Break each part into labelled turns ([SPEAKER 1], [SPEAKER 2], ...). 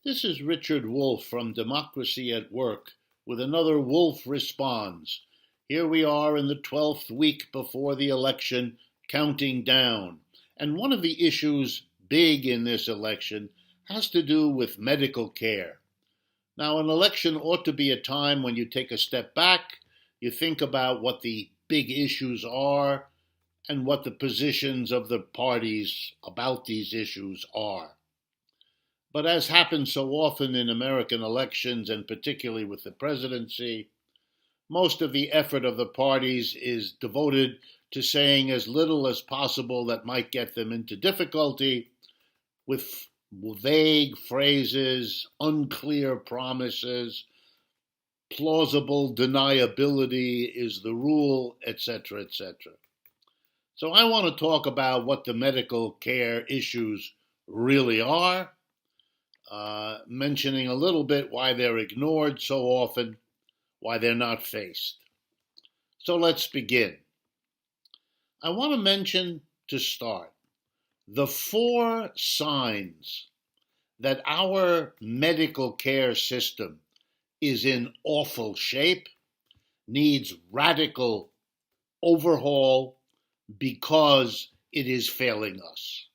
[SPEAKER 1] This is Richard Wolff from Democracy at Work with another Wolff Responds. Here we are in the 12th week before the election, counting down. And one of the issues big in this election has to do with medical care. Now, an election ought to be a time when you take a step back, you think about what the big issues are, and what the positions of the parties about these issues are. But as happens so often in American elections, and particularly with the presidency, most of the effort of the parties is devoted to saying as little as possible that might get them into difficulty with vague phrases, unclear promises, plausible deniability is the rule, etc., etc. So I want to talk about what the medical care issues really are, mentioning a little bit why they're ignored so often, why they're not faced. So let's begin. I want to mention, to start, the 4 signs that our medical care system is in awful shape, needs radical overhaul because it is failing us.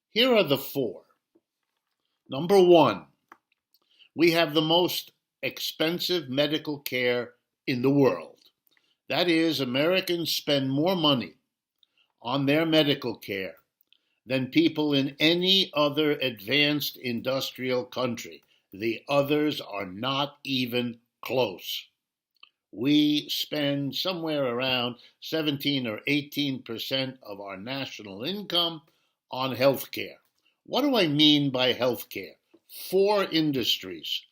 [SPEAKER 1] Here are the 4. Number 1, we have the most expensive medical care in the world. That is, Americans spend more money on their medical care than people in any other advanced industrial country. The others are not even close. We spend somewhere around 17 or 18% of our national income on health care. What do I mean by health care? 4 industries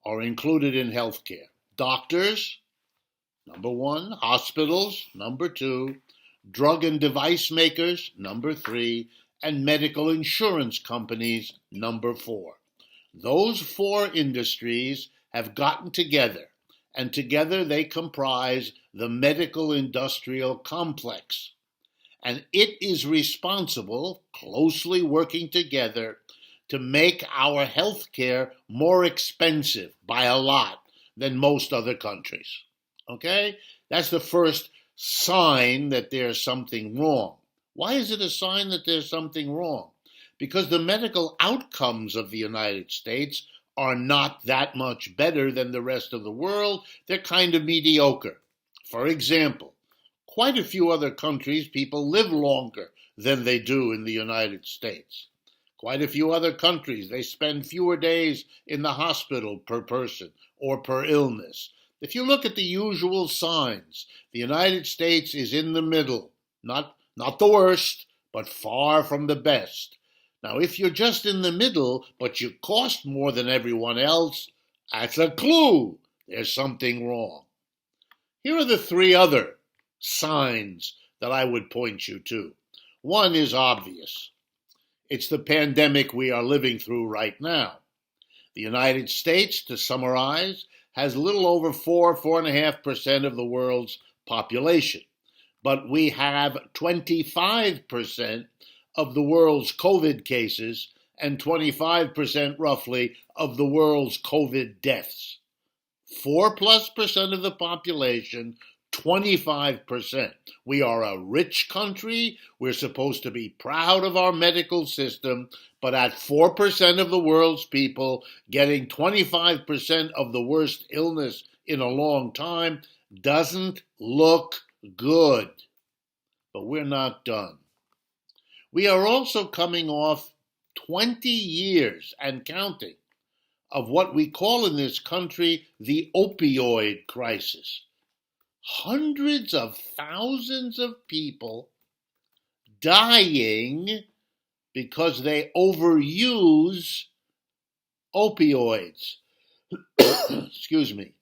[SPEAKER 1] are included in health care. Doctors, number 1. Hospitals, number 2. Drug and device makers, number 3. And medical insurance companies, number 4. Those 4 industries have gotten together, and together they comprise the medical industrial complex. And it is responsible, closely working together, to make our health care more expensive by a lot than most other countries. Okay? That's the first sign that there's something wrong. Why is it a sign that there's something wrong? Because the medical outcomes of the United States are not that much better than the rest of the world. They're kind of mediocre. For example, quite a few other countries, people live longer than they do in the United States. Quite a few other countries, they spend fewer days in the hospital per person or per illness. If you look at the usual signs, the United States is in the middle, not the worst, but far from the best. Now, if you're just in the middle, but you cost more than everyone else, that's a clue there's something wrong. Here are the 3 other signs that I would point you to. One is obvious. It's the pandemic we are living through right now. The United States, to summarize, has a little over 4.5% of the world's population. But we have 25% of the world's COVID cases and 25% roughly of the world's COVID deaths. 4+% of the population, 25%. We are a rich country. We're supposed to be proud of our medical system, but at 4% of the world's people, getting 25% of the worst illness in a long time doesn't look good. But we're not done. We are also coming off 20 years and counting of what we call in this country the opioid crisis. Hundreds of thousands of people dying because they overuse opioids. Excuse me.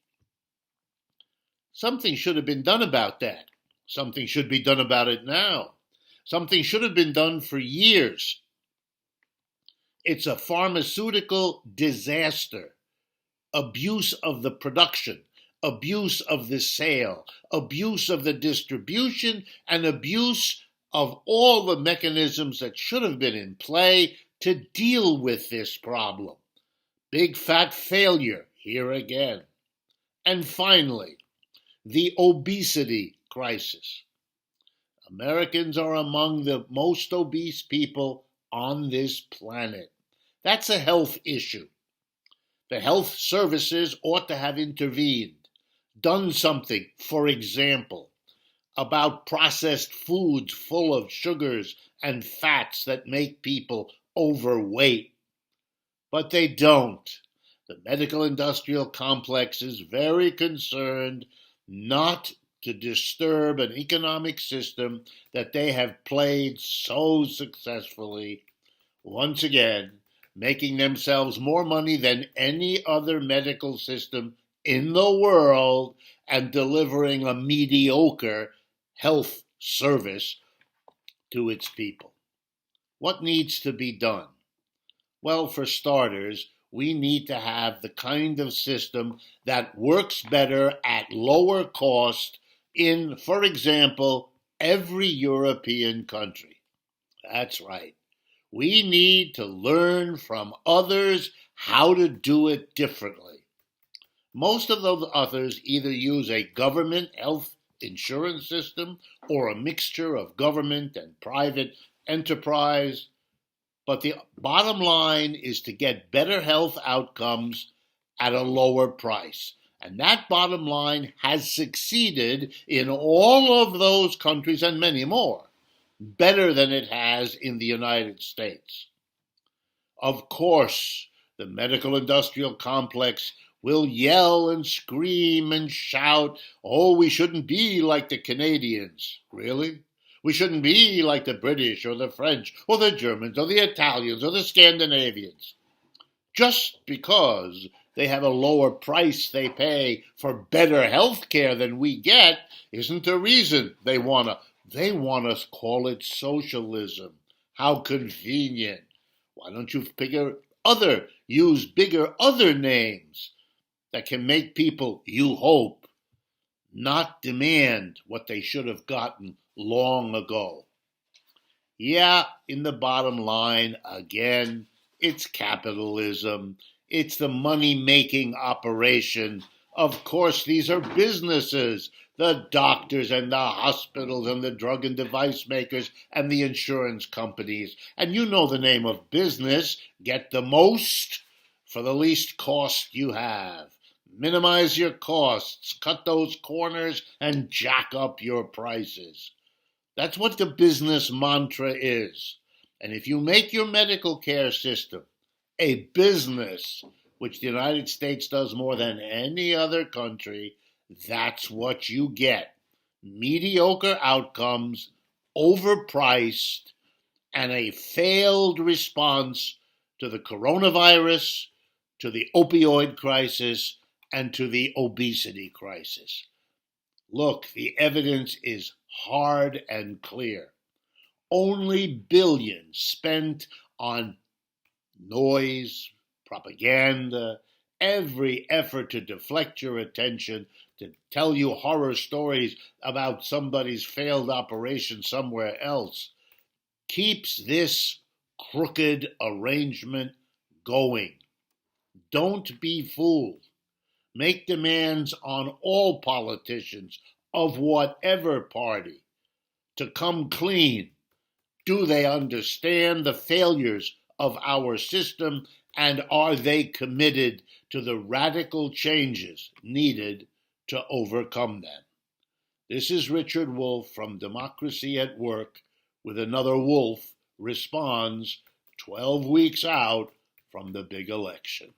[SPEAKER 1] Something should have been done about that. Something should be done about it now. Something should have been done for years. It's a pharmaceutical disaster. Abuse of the production, abuse of the sale, abuse of the distribution, and abuse of all the mechanisms that should have been in play to deal with this problem. Big fat failure here again. And finally, the obesity crisis. Americans are among the most obese people on this planet. That's a health issue. The health services ought to have intervened, done something, for example, about processed foods full of sugars and fats that make people overweight. But they don't. The medical industrial complex is very concerned not to disturb an economic system that they have played so successfully, once again, making themselves more money than any other medical system in the world and delivering a mediocre health service to its people. What needs to be done? Well, for starters, we need to have the kind of system that works better at lower cost in, for example, every European country. That's right. We need to learn from others how to do it differently. Most of those others either use a government health insurance system or a mixture of government and private enterprise. But the bottom line is to get better health outcomes at a lower price. And that bottom line has succeeded in all of those countries and many more, better than it has in the United States. Of course, the medical industrial complex will yell and scream and shout, oh, we shouldn't be like the Canadians. Really? We shouldn't be like the British or the French or the Germans or the Italians or the Scandinavians. Just because they have a lower price they pay for better health care than we get isn't the reason they want to call it socialism. How convenient. Why don't you use bigger other names that can make people, you hope, not demand what they should have gotten long ago? Yeah, in the bottom line, again, it's capitalism. It's the money-making operation. Of course, these are businesses. The doctors and the hospitals and the drug and device makers and the insurance companies. And you know the name of business. Get the most for the least cost you have. Minimize your costs, cut those corners, and jack up your prices. That's what the business mantra is. And if you make your medical care system a business, which the United States does more than any other country, that's what you get. Mediocre outcomes, overpriced, and a failed response to the coronavirus, to the opioid crisis, and to the obesity crisis. Look, the evidence is hard and clear. Only billions spent on noise, propaganda, every effort to deflect your attention, to tell you horror stories about somebody's failed operation somewhere else, keeps this crooked arrangement going. Don't be fooled. Make demands on all politicians of whatever party to come clean. Do they understand the failures of our system, and are they committed to the radical changes needed to overcome them? This is Richard Wolff from Democracy at Work with another Wolff Responds 12 weeks out from the big election.